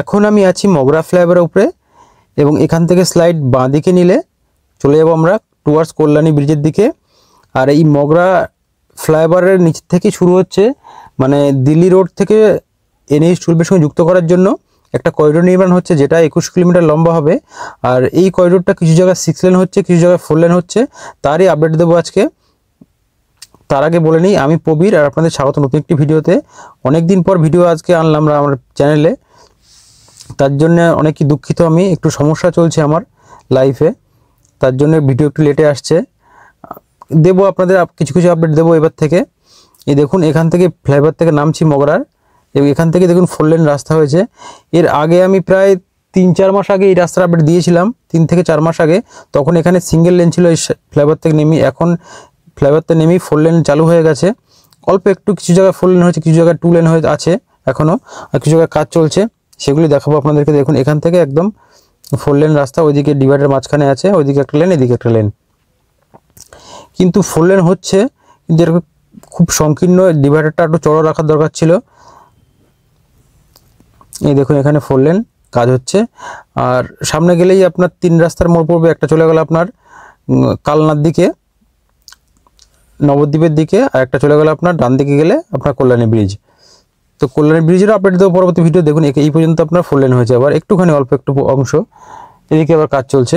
এখন আমি আছি মগরা ফ্লাইওভারের উপরে এবং এখান থেকে স্লাইড বাঁ দিকে নিলে চলে যাব আমরা টুয়ার্ডস কল্যাণী ব্রিজের দিকে। আর এই মগরা ফ্লাইওভারের নিচ থেকে শুরু হচ্ছে, মানে দিল্লি রোড থেকে NH-12 সঙ্গে যুক্ত করার জন্য একটা করিডোর নির্মাণ হচ্ছে, যেটা 21 কিলোমিটার লম্বা হবে। আর এই করিডোরটা কিছু জায়গায় 6 লেন হচ্ছে, কিছু জায়গায় 4 লেন হচ্ছে, তারই আপডেট দেবো আজকে। তার আগে বলে নিই, আমি প্রবীর আর আপনাদের স্বাগত নতুন একটি ভিডিওতে। অনেক দিন পর ভিডিও আজকে আনলাম আমার চ্যানেলে, তার জন্য অনেকই দুঃখিত। আমি একটু সমস্যা চলছে আমার লাইফে, তার জন্য ভিডিও একটু লেটে আসছে। দেবো আপনাদের কিছু কিছু আপডেট দেবো এবার থেকে। এই দেখুন, এখান থেকে ফ্লাইওভার থেকে নামছি মগরার, এবং এখান থেকে দেখুন 4 লেন রাস্তা হয়েছে। এর আগে আমি প্রায় 3-4 মাস আগে এই রাস্তার আপডেট দিয়েছিলাম, 3 থেকে 4 মাস আগে। তখন এখানে সিঙ্গেল লেন ছিল এই ফ্লাইওভার থেকে নেমে। এখন ফ্লাইওভার থেকে নেমেই 4 লেন চালু হয়ে গেছে। অল্প একটু কিছু জায়গায় 4 লেন হয়েছে, কিছু জায়গায় 2 লেন হয়ে আছে এখনও, আর কিছু জায়গায় কাজ চলছে, সেগুলি দেখাবো আপনাদেরকে। দেখুন, এখান থেকে একদম 4 লেন রাস্তা, ওইদিকে ডিভাইডার মাঝখানে আছে, ওইদিকে একটা লেন, এদিকে একটা লেন। কিন্তু 4 লেন হচ্ছে, কিন্তু এরকম খুব সংকীর্ণ, ডিভাইডারটা একটু চড়া রাখার দরকার ছিল। এই দেখুন, এখানে 4 লেন কাজ হচ্ছে। আর সামনে গেলেই আপনার 3 রাস্তার মোড় পড়বে। একটা চলে গেল আপনার কালনার দিকে, নবদ্বীপের দিকে, আর একটা চলে গেল আপনার ডান দিকে গেলে আপনার কল্যাণী ব্রিজ। তো কল্যাণী ব্রিজেরও আপডেট দেবো পরবর্তী ভিডিও। দেখুন, এই পর্যন্ত আপনার 4 লেন হয়েছে, আবার একটুখানি অল্প একটু অংশ এদিকে আবার কাজ চলছে।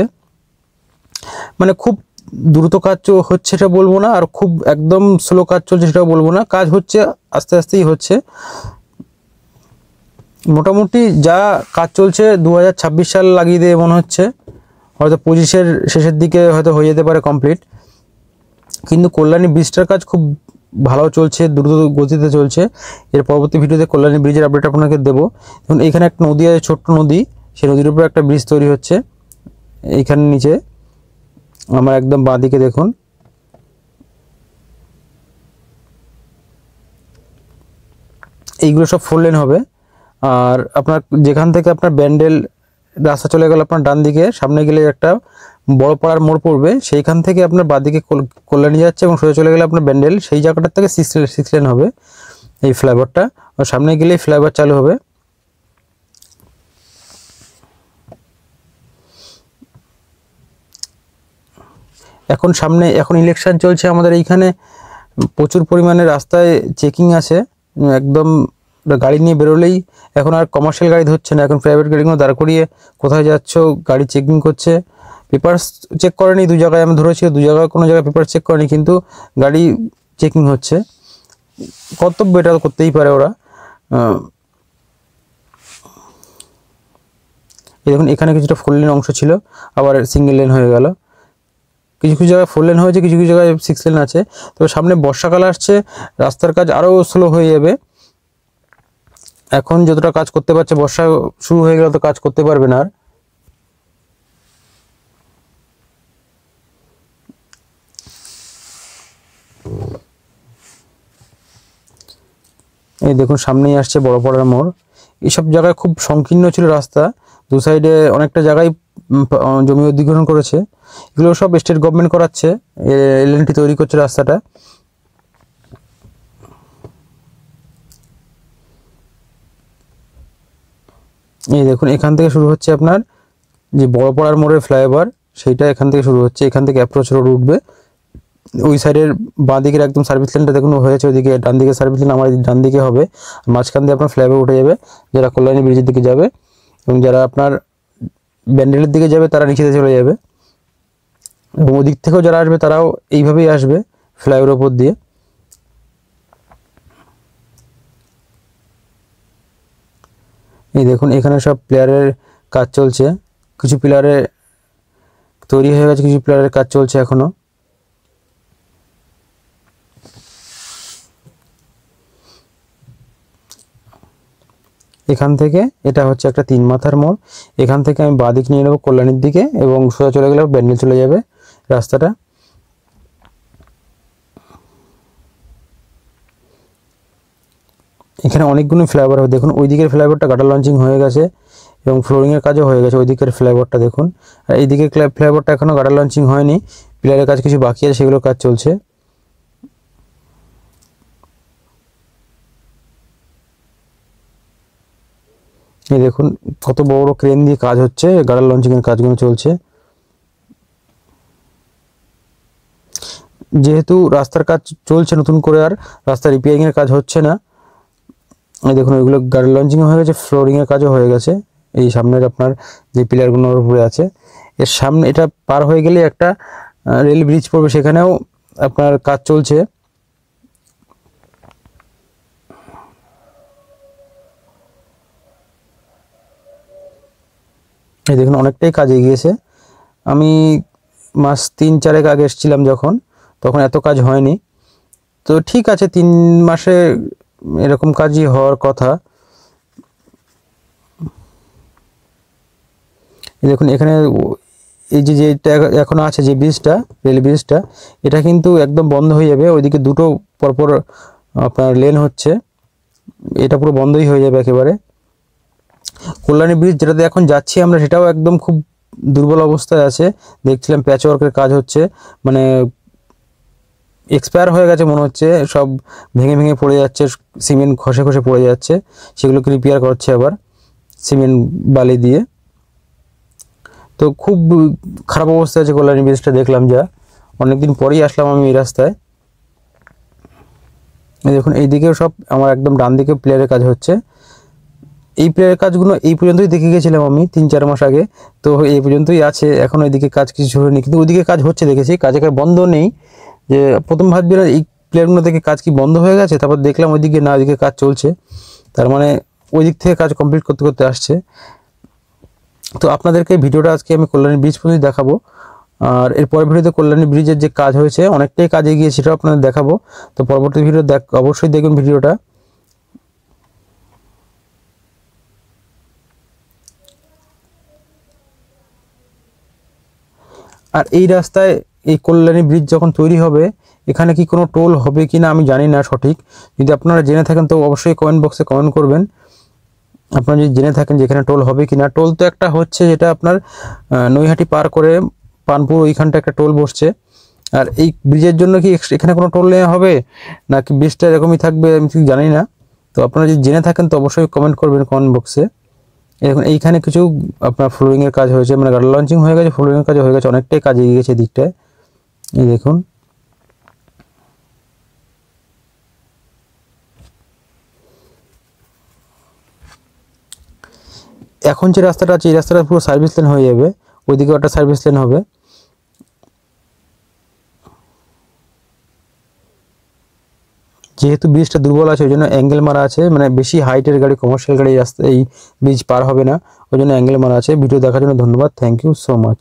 মানে খুব দ্রুত কাজ হচ্ছে সেটা বলবো না, আর খুব একদম স্লো কাজ চলছে সেটাও বলবো না। কাজ হচ্ছে, আস্তে আস্তেই হচ্ছে। মোটামুটি যা কাজ চলছে 2026 সাল লাগিয়ে দিয়ে মনে হচ্ছে, হয়তো 25-এর শেষের দিকে হয়তো হয়ে যেতে পারে কমপ্লিট। কিন্তু কল্যাণী ব্রিজটার কাজ খুব ভালো চলছে, দ্রুত গতিতে চলছে। এর পরবর্তী ভিডিওতে কল্যাণী ব্রিজের আপডেট আপনাকে দেবো। দেখুন, এইখানে একটা নদী আছে, ছোট্ট নদী, সেই নদীর উপরে একটা ব্রিজ তৈরি হচ্ছে। এইখানে নিচে আমার একদম বাঁ দিকে দেখুন, এইগুলো সব 4 লেন হবে। আর আপনার যেখান থেকে আপনার ব্যান্ডেল রাস্তা চলে গেল আপনার ডান দিকে, সামনে গেলে একটা বড় পাড়ার মোড় পড়বে, সেইখান থেকে আপনার বাঁদিকে কল্যাণী যাচ্ছে এবং সোজা চলে গেলে আপনার ব্যান্ডেল, সেই জায়গাটার থেকে 6 লেন হবে এই ফ্লাইওভারটা। আর সামনে গেলেই ফ্লাইওভার চালু হবে। এখন সামনে ইলেকশন চলছে আমাদের এইখানে, প্রচুর পরিমাণে রাস্তায় চেকিং আছে। একদম গাড়ি নিয়ে বেরোলেই এখন আর কমার্শিয়াল গাড়ি ধরছে না, এখন প্রাইভেট গাড়িগুলো দাঁড় করিয়ে কোথায় যাচ্ছ গাড়ি চেকিং করছে। পেপারস চেক করেনি, 2 জায়গায় আমি ধরেছি, 2 জায়গায় কোনো জায়গায় পেপার চেক করেনি, কিন্তু গাড়ি চেকিং হচ্ছে। কর্তব্য, এটা করতেই পারে ওরা। এই দেখুন, এখানে কিছুটা 4 লেন অংশ ছিল, আবার সিঙ্গেল লেন হয়ে গেল। কিছু কিছু জায়গায় 4 লেন হয়েছে, কিছু কিছু জায়গায় 6 লেন আছে। তবে সামনে বর্ষাকাল আসছে, রাস্তার কাজ আরও স্লো হয়ে যাবে। এখন যতটা কাজ করতে পারছে, বর্ষা শুরু হয়ে গেলে তো কাজ করতে পারবে না আর। এই দেখুন, সামনেই আসছে বড় পাড়ার মোড়। এইসব জায়গায় খুব সংকীর্ণ ছিল রাস্তা, 2 সাইডে অনেকটা জায়গায় জমি অধিগ্রহণ করেছে। এগুলো সব স্টেট গভর্নমেন্ট করাচ্ছে, LNT তৈরি করছে রাস্তাটা। এই দেখুন, এখান থেকে শুরু হচ্ছে আপনার যে বড় পাড়ার মোড়ের ফ্লাইওভার, সেইটা এখান থেকে শুরু হচ্ছে। এখান থেকে অ্যাপ্রোচ রোড উঠবে, ওই সাইডের বাঁ দিকের একদম সার্ভিস লেনটা দেখুন হয়েছে, ওইদিকে ডান দিকে সার্ভিস লেন আমার ডান দিকে হবে। মাঝখান দিয়ে আপনার ফ্লাইওভার উঠে যাবে, যারা কল্যাণী ব্রিজের দিকে যাবে, এবং যারা আপনার ব্যান্ডেলের দিকে যাবে তারা নিচেতে চলে যাবে, এবং ওদিক থেকেও যারা আসবে তারাও এইভাবেই আসবে ফ্লাইওভারের উপর দিয়ে। এই দেখুন, এখানে সব প্লেয়ারের কাজ চলছে, কিছু প্লেয়ারে তৈরি হয়ে গেছে, কিছু প্লেয়ারের কাজ চলছে এখনো। এখান থেকে এটা হচ্ছে একটা 3 মাথার মোড়। এখান থেকে আমি বাঁ দিক নিয়ে নেবো কল্যাণীর দিকে, এবং সোজা চলে গেলে ব্যান্ডেল চলে যাবে রাস্তাটা। এখানে অনেকগুলো ফ্লাইওভার হবে, দেখুন ওই দিকের ফ্লাইওভারটা গাটার লঞ্চিং হয়ে গেছে এবং ফ্লোরিংয়ের কাজও হয়ে গেছে। ওই দিকের ফ্লাইওভারটা দেখুন, আর এই দিকের ফ্লাইওভারটা এখনও গাটার লঞ্চিং হয়নি, পিলারের কাজ কিছু বাকি আছে, সেগুলো কাজ চলছে। এই দেখুন কত বড় বড় ক্রেন দিয়ে কাজ হচ্ছে, গার্ডার লঞ্চিং এর কাজগুলো চলছে। যেহেতু রাস্তার কাজ চলছে নতুন করে, আর রাস্তা রিপেয়ারিং এর কাজ হচ্ছে না, এই দেখুন ওইগুলো গার্ডার লঞ্চিং হয়ে গেছে, ফ্লোরিং এর কাজও হয়ে গেছে। এই সামনের আপনার যে পিলারগুলোর উপরে আছে, এর সামনে এটা পার হয়ে গেলে একটা রেল ব্রিজ পড়বে, সেখানেও আপনার কাজ চলছে। এই দেখুন অনেকটাই কাজ এগিয়েছে। আমি মাস 3-4 আগে এসেছিলাম যখন, তখন এত কাজ হয়নি। তো ঠিক আছে, 3 মাসে এরকম কাজই হওয়ার কথা। দেখুন এখানে এই যে যেটা এখন আছে যে ব্রিজটা, রেল ব্রিজটা, এটা কিন্তু একদম বন্ধ হয়ে যাবে। ওইদিকে দুটো পরপর আপনার লেন হচ্ছে, এটা পুরো বন্ধই হয়ে যাবে একেবারে। কল্যাণী ব্রিজ যেটাতে এখন যাচ্ছি আমরা, সেটাও একদম খুব দুর্বল অবস্থায় আছে। দেখছিলাম প্যাচ ওয়ার্কের কাজ হচ্ছে, মানে এক্সপায়ার হয়ে গেছে মনে হচ্ছে, সব ভেঙে ভেঙে পড়ে যাচ্ছে, সিমেন্ট খসে খসে পড়ে যাচ্ছে, সেগুলোকে রিপেয়ার করছে আবার সিমেন্ট বালি দিয়ে। তো খুব খারাপ অবস্থা আছে কল্যাণী ব্রিজটা, দেখলাম যা। অনেকদিন পরেই আসলাম আমি এই রাস্তায়। দেখুন এইদিকেও সব আমার একদম ডান দিকে প্লেয়ারের কাজ হচ্ছে। এই প্লেয়ারের কাজগুলো এই পর্যন্তই দেখে গেছিলাম আমি 3-4 মাস আগে, তো এই পর্যন্তই আছে, এখন ওইদিকে কাজ কিছু হয়নি, কিন্তু ওইদিকে কাজ হচ্ছে দেখেছি, কাজের বন্ধ নেই। যে প্রথম ভাবছিলাম এই প্লেয়ারগুলো থেকে কাজ কি বন্ধ হয়ে গেছে, তারপর দেখলাম ওইদিকে না, ওইদিকে কাজ চলছে, তার মানে ওই দিক থেকে কাজ কমপ্লিট করতে করতে আসছে। তো আপনাদেরকে ভিডিওটা আজকে আমি কল্যাণী ব্রিজ পর্যন্ত দেখাবো, আর এর পরের ভিডিওতে কল্যাণী ব্রিজের যে কাজ হয়েছে অনেকটাই কাজ এগিয়ে, সেটাও আপনাদের দেখাবো। তো পরবর্তী ভিডিও অবশ্যই দেখবেন ভিডিওটা। আর এই রাস্তায় এই কল্যাণী ব্রিজ যখন তৈরি হবে, এখানে কি কোনো টোল হবে কি না আমি জানি না সঠিক। যদি আপনারা জেনে থাকেন তো অবশ্যই কমেন্ট বক্সে কমেন্ট করবেন, আপনারা যদি জেনে থাকেন যে এখানে টোল হবে কি না। টোল তো একটা হচ্ছে, যেটা আপনার নৈহাটি পার করে পানপুর ওইখানটা একটা টোল বসছে। আর এই ব্রিজের জন্য কি এখানে কোনো টোল নেওয়া হবে, নাকি ব্রিজটা এরকমই থাকবে আমি ঠিক জানি না। তো আপনারা যদি জেনে থাকেন তো অবশ্যই কমেন্ট করবেন কমেন্ট বক্সে। এখন এইখানে কিছু আপনার ফ্লোরিং এর কাজ হয়েছে, মানে গার্ডার লঞ্চিং হয়ে গেছে, ফ্লোরিং এর কাজ হয়ে গেছে, অনেকটাই কাজ এগিয়ে গেছে দিকটায়। এই দেখুন এখন যে রাস্তাটা আছে, এই রাস্তাটা পুরো সার্ভিস লেন হয়ে যাবে, ওইদিকেও একটা সার্ভিস লেন হবে। যেহেতু ব্রিজটা দুর্বল আছে ওই জন্য অ্যাঙ্গেল মারা আছে, মানে বেশি হাইটের গাড়ি, কমার্শিয়াল গাড়ি রাস্তা এই ব্রিজ পার হবে না, ওই জন্য অ্যাঙ্গেল মারা আছে। ভিডিও দেখার জন্য ধন্যবাদ, থ্যাংক ইউ সো মাচ।